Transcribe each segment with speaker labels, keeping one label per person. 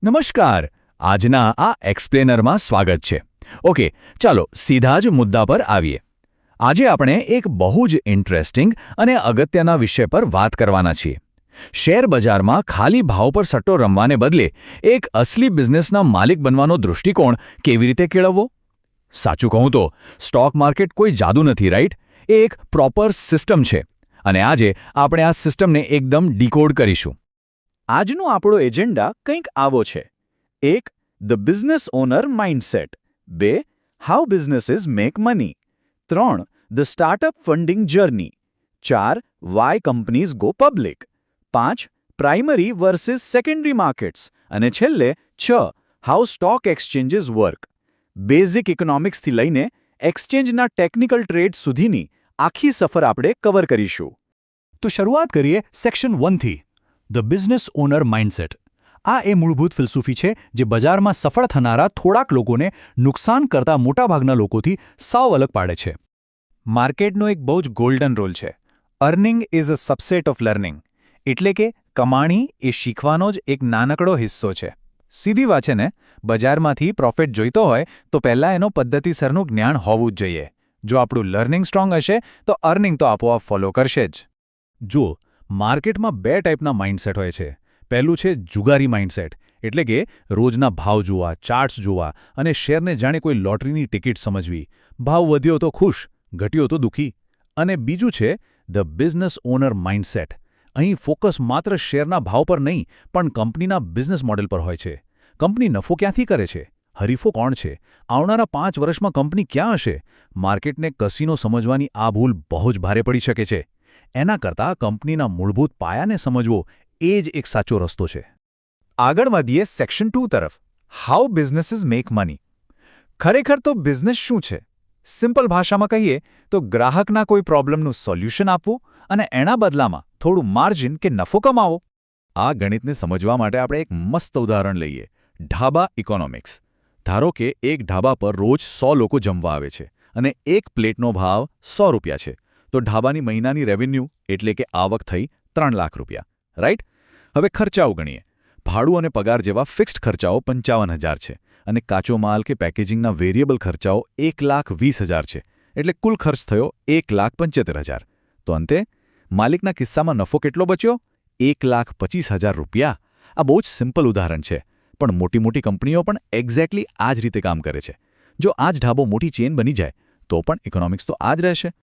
Speaker 1: નમસ્કાર. આજના આ એક્સપ્લેનરમાં સ્વાગત છે. ઓકે, ચાલો સીધા જ મુદ્દા પર આવીએ. આજે આપણે એક બહુ જ ઇન્ટરેસ્ટિંગ અને અગત્યના વિષય પર વાત કરવાના છીએ. શેર બજારમાં ખાલી ભાવ પર સટ્ટો રમવાને બદલે એક અસલી બિઝનેસના માલિક બનવાનો દૃષ્ટિકોણ કેવી રીતે કેળવવો? સાચું કહું તો સ્ટોક માર્કેટ કોઈ જાદુ નથી, રાઈટ? એ એક પ્રોપર સિસ્ટમ છે અને આજે આપણે આ સિસ્ટમને એકદમ ડીકોડ કરીશું.
Speaker 2: આજનો આપણો એજન્ડા કંઈક આવો છે. 1. The business owner mindset. 2. How businesses make money. 3. The startup funding journey. 4. Why companies go public. 5. Primary versus secondary markets. અને છેલ્લે 6. How stock exchanges work. Basic ઇકોનોમિક્સથી લઈને એક્સચેન્જના ટેકનિકલ ટ્રેડ સુધીની આખી સફર આપણે કવર કરીશું.
Speaker 3: તો શરૂઆત કરીએ સેક્શન 1થી. The business owner mindset. આ એ મૂળભૂત ફિલસૂફી છે જે બજારમાં સફળ થનારા થોડાક લોકોને નુકસાન કરતા મોટાભાગના લોકોથી સાવ અલગ પાડે છે.
Speaker 2: માર્કેટનો એક બહુ જ ગોલ્ડન રૂલ છે. Earning is a subset of learning. એટલે કે કમાણી એ શીખવાનો જ એક નાનકડો હિસ્સો છે. સીધી વાત છે ને, બજારમાંથી પ્રોફિટ જોઈતો હોય તો પહેલાં એનો પદ્ધતિસરનું જ્ઞાન હોવું જ જોઈએ. જો આપણું લર્નિંગ સ્ટ્રોંગ હશે તો અર્નિંગ તો આપોઆપ ફોલો કરશે જ.
Speaker 3: જુઓ, માર્કેટમાં બે ટાઈપના માઇન્ડસેટ હોય છે. પહેલું છે જુગારી માઇન્ડસેટ, એટલે કે રોજના ભાવ જોવા, ચાર્ટ્સ જોવા અને શેરને જાણે કોઈ લોટરીની ટિકિટ સમજવી. ભાવ વધ્યો તો ખુશ, ઘટ્યો તો દુઃખી. અને બીજું છે ધ બિઝનેસ ઓનર માઇન્ડસેટ. અહીં ફોકસ માત્ર શેરના ભાવ પર નહીં પણ કંપનીના બિઝનેસ મોડેલ પર હોય છે. કંપની નફો ક્યાંથી કરે છે? હરીફો કોણ છે? આવનારા 5 વર્ષમાં કંપની ક્યાં હશે? માર્કેટને કસીનો સમજવાની આ ભૂલ બહુ જ ભારે પડી શકે છે. એના કરતાં કંપનીના મૂળભૂત પાયાને સમજવો એ જ એક સાચો રસ્તો છે.
Speaker 2: આગળ વધીએ સેક્શન 2 તરફ. How businesses make money. ખરેખર તો બિઝનેસ શું છે? સિમ્પલ ભાષામાં કહીએ તો ગ્રાહકના કોઈ પ્રોબ્લેમનું સોલ્યુશન આપવું અને એના બદલામાં થોડું માર્જિન કે નફો કમાવો.
Speaker 3: આ ગણિતને સમજવા માટે આપણે એક મસ્ત ઉદાહરણ લઈએ. ઢાબા ઇકોનોમિક્સ. ધારો કે એક ઢાબા પર રોજ 100 લોકો જમવા આવે છે અને એક પ્લેટનો ભાવ ₹100 છે. તો ઢાબાની મહિનાની રેવન્યુ એટલે કે આવક થઈ ₹3 લાખ, રાઈટ? હવે ખર્ચાઓ ગણીએ. ભાડું અને પગાર જેવા ફિક્સ્ડ ખર્ચાઓ 55,000 છે અને કાચો માલ કે પેકેજિંગના વેરિયેબલ ખર્ચાઓ ₹1,20,000 છે. એટલે કુલ ખર્ચ થયો ₹1,75,000. તો અંતે માલિકના કિસ્સામાં નફો કેટલો બચ્યો? ₹1,25,000. આ બહુ જ સિમ્પલ ઉદાહરણ છે, પણ મોટી મોટી કંપનીઓ પણ એક્ઝેક્ટલી આ જ રીતે કામ કરે છે. જો આ જ ઢાબો મોટી ચેઇન બની જાય તો પણ ઇકોનોમિક્સ તો આ જ રહેશે.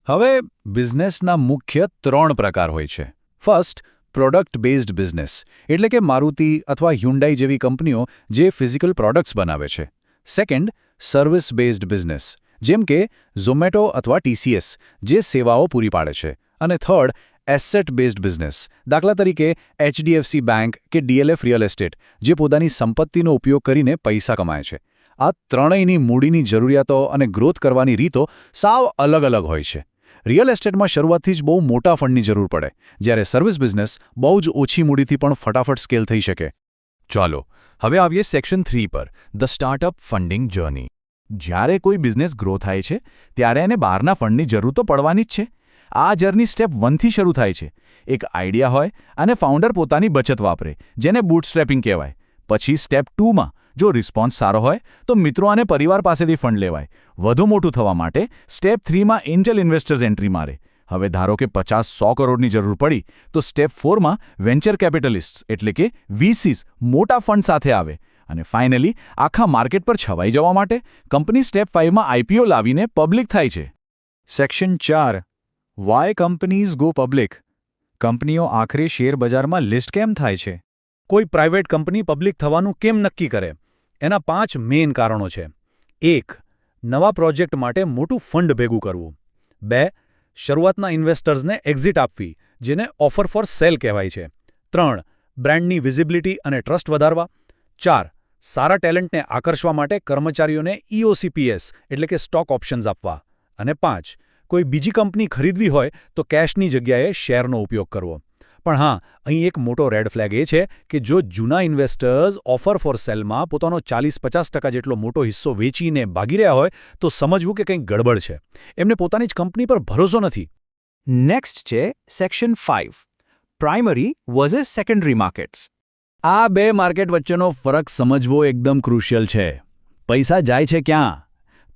Speaker 2: હવે બિઝનેસના મુખ્ય 3 પ્રકાર હોય છે. ફર્સ્ટ, પ્રોડક્ટ બેઝડ બિઝનેસ, એટલે કે મારુતિ અથવા હ્યુન્ડાઈ જેવી કંપનીઓ જે ફિઝિકલ પ્રોડક્ટ્સ બનાવે છે. સેકન્ડ, સર્વિસ બેઝડ બિઝનેસ, જેમ કે ઝોમેટો અથવા TCS જે સેવાઓ પૂરી પાડે છે. અને થર્ડ, એસેટ બેઝડ બિઝનેસ, દાખલા તરીકે HDFC બેંક કે DLF રિયલ એસ્ટેટ જે પોતાની સંપત્તિનો ઉપયોગ કરીને પૈસા કમાય છે. આ ત્રણેયની મૂડીની જરૂરિયાતો અને ગ્રોથ કરવાની રીતો સાવ અલગ અલગ હોય છે. રિયલ એસ્ટેટમાં શરૂઆતથી જ બહુ મોટા ફંડની જરૂર પડે, જ્યારે સર્વિસ બિઝનેસ બહુ જ ઓછી મૂડીથી પણ ફટાફટ સ્કેલ થઈ શકે.
Speaker 3: ચાલો હવે આવીએ સેક્શન 3 પર, ધ સ્ટાર્ટઅપ ફંડિંગ જર્ની.
Speaker 2: જ્યારે કોઈ બિઝનેસ ગ્રો થાય છે ત્યારે એને બહારના ફંડની જરૂર તો પડવાની જ છે. આ જર્ની સ્ટેપ 1થી શરૂ થાય છે. એક આઈડિયા હોય અને ફાઉન્ડર પોતાની બચત વાપરે, જેને બૂટસ્ટ્રેપિંગ કહેવાય. પછી સ્ટેપ 2માં જો રિસ્પોન્સ સારો હોય તો મિત્રો અને પરિવાર પાસેથી ફંડ લેવાય. વધુ મોટું થવા માટે સ્ટેપ 3માં એન્જલ ઇન્વેસ્ટર્સ એન્ટ્રી મારે. હવે ધારો કે 50-100 કરોડની જરૂર પડી તો સ્ટેપ 4માં વેન્ચર કેપિટલિસ્ટ્સ એટલે કે VCs મોટા ફંડ સાથે આવે. અને ફાઇનલી આખા માર્કેટ પર છવાઈ જવા માટે કંપની સ્ટેપ 5માં IPO લાવીને પબ્લિક થાય છે. Section 4, why companies go public. કંપનીઓ આખરે શેર બજારમાં લિસ્ટ કેમ થાય છે? કોઈ પ્રાઇવેટ કંપની પબ્લિક થવાનું કેમ નક્કી કરે? એના 5 મેઇન કારણો છે. 1. નવા પ્રોજેક્ટ માટે મોટું ફંડ ભેગું કરવું. 2. શરૂઆતના ઇન્વેસ્ટર્સને એક્ઝિટ આપવી, જેને ઓફર ફોર સેલ કહેવાય છે. 3. બ્રાન્ડની વિઝિબિલિટી અને ટ્રસ્ટ વધારવા. 4. સારા ટેલેન્ટને આકર્ષવા માટે કર્મચારીઓને EOCPS એટલે કે સ્ટોક ઓપ્શન્સ આપવા. અને 5. કોઈ બીજી કંપની ખરીદવી હોય તો કેશની જગ્યાએ શેરનો ઉપયોગ કરવો. પણ હા, અહીં એક મોટો રેડ ફ્લેગ એ છે કે જો જૂના ઇન્વેસ્ટર્સ ઓફર ફોર સેલમાં પોતાનો 40-50% જેટલો મોટો હિસ્સો વેચીને ભાગી રહ્યા હોય તો સમજવું કે કંઈક ગડબડ છે. એમને પોતાની જ કંપની પર ભરોસો નથી. નેક્સ્ટ છે section 5, primary versus secondary markets.
Speaker 3: આ બે માર્કેટ વચ્ચેનો ફરક સમજવો એકદમ ક્રુશિયલ છે. પૈસા જાય છે ક્યાં?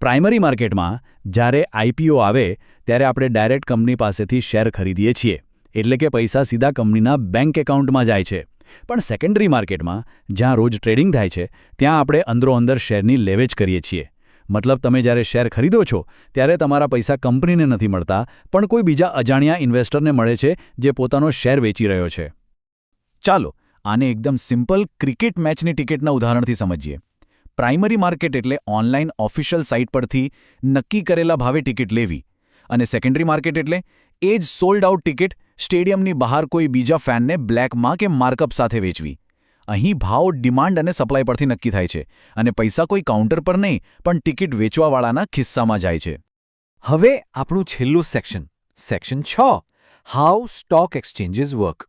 Speaker 3: પ્રાઇમરી માર્કેટમાં જ્યારે આઈપીઓ આવે ત્યારે આપણે ડાયરેક્ટ કંપની પાસેથી શેર ખરીદીએ છીએ, એટલે કે પૈસા સીધા કંપનીના બેંક એકાઉન્ટમાં જાય છે. પણ સેકન્ડરી માર્કેટમાં જ્યાં રોજ ટ્રેડિંગ થાય છે ત્યાં આપણે અંદરોઅંદર શેરની લેવેચ કરીએ છીએ. મતલબ તમે જ્યારે શેર ખરીદો છો ત્યારે તમારા પૈસા કંપનીને નથી મળતા, પણ કોઈ બીજા અજાણ્યા ઇન્વેસ્ટરને મળે છે જે પોતાનો શેર વેચી રહ્યો છે.
Speaker 2: ચાલો આને એકદમ સિમ્પલ ક્રિકેટ મેચની ટિકિટના ઉદાહરણથી સમજીએ. પ્રાઇમરી માર્કેટ એટલે ઓનલાઈન ઓફિશિયલ સાઇટ પરથી નક્કી કરેલા ભાવે ટિકિટ લેવી, અને સેકન્ડરી માર્કેટ એટલે એ જ સોલ્ડ આઉટ ટિકિટ સ્ટેડિયમની બહાર કોઈ બીજા ફેનને બ્લેકમાં કે માર્કઅપ સાથે વેચવી. અહીં ભાવ ડિમાન્ડ અને સપ્લાય પરથી નક્કી થાય છે, અને પૈસા કોઈ કાઉન્ટર પર નહીં પણ ટિકિટ વેચવાવાળાના ખિસ્સામાં જાય છે.
Speaker 4: હવે આપણું છેલ્લું section 6, how stock exchanges work.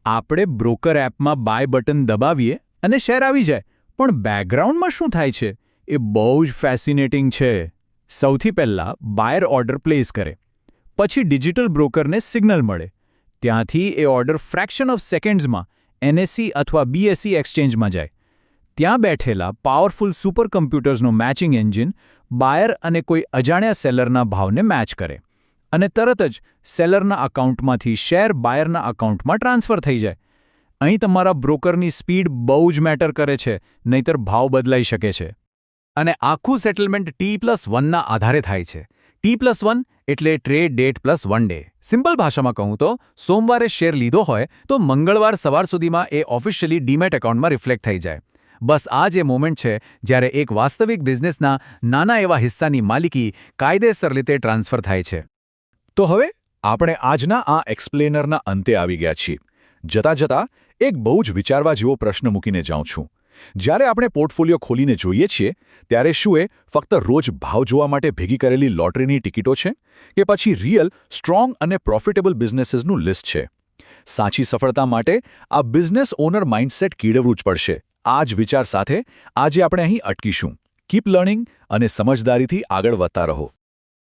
Speaker 1: આપણે બ્રોકર એપમાં બાય બટન દબાવીએ અને શેર આવી જાય, પણ બેકગ્રાઉન્ડમાં શું થાય છે એ બહુ જ ફેસિનેટિંગ છે. સૌથી પહેલાં બાયર ઓર્ડર પ્લેસ કરે, પછી ડિજિટલ બ્રોકરને સિગ્નલ મળે, ત્યાંથી એ ઓર્ડર ફ્રેક્શન ઓફ સેકન્ડ્સમાં એનએસઈ અથવા બીએસઈ એક્સચેન્જમાં જાય. ત્યાં બેઠેલા પાવરફુલ સુપર કમ્પ્યુટર્સનો મેચિંગ એન્જિન બાયર અને કોઈ અજાણ્યા સેલરના ભાવને મેચ કરે, અને તરત જ સેલરના અકાઉન્ટમાંથી શેર બાયરના અકાઉન્ટમાં ટ્રાન્સફર થઈ જાય. અહીં તમારા બ્રોકરની સ્પીડ બહુ જ મેટર કરે છે, નહીંતર ભાવ બદલાઈ શકે છે.
Speaker 2: અને આખું સેટલમેન્ટ T+1ના આધારે થાય છે. T+1 એટલે trade date plus 1 day. Simple ભાષામાં કહું તો સોમવારે શેર લીધો હોય તો મંગળવાર સવાર સુધીમાં એ ઓફિશિયલી ડીમેટ એકાઉન્ટમાં રિફ્લેક્ટ થઈ જાય. બસ આ જે મોમેન્ટ છે જ્યારે એક વાસ્તવિક બિઝનેસના નાના એવા હિસ્સાની માલિકી કાયદેસર રીતે ટ્રાન્સફર થાય છે.
Speaker 3: તો હવે આપણે આજના આ એક્સપ્લેનરના અંતે આવી ગયા છીએ. જતાં એક બહુ જ વિચારવા જેવો પ્રશ્ન મૂકીને જાઉં છું. જ્યારે આપણે પોર્ટફોલિયો ખોલીને જોઈએ છીએ ત્યારે શું એ ફક્ત રોજ ભાવ જોવા માટે ભેગી કરેલી લોટરીની ટિકિટો છે, કે પછી રિયલ સ્ટ્રોંગ અને પ્રોફિટેબલ બિઝનેસીસનું લિસ્ટ છે? સાચી સફળતા માટે આ બિઝનેસ ઓનર માઇન્ડસેટ કેળવવું જ પડશે. આ જ વિચાર સાથે આજે આપણે અહીં અટકીશું. કીપ લર્નિંગ અને સમજદારીથી આગળ વધતા રહો.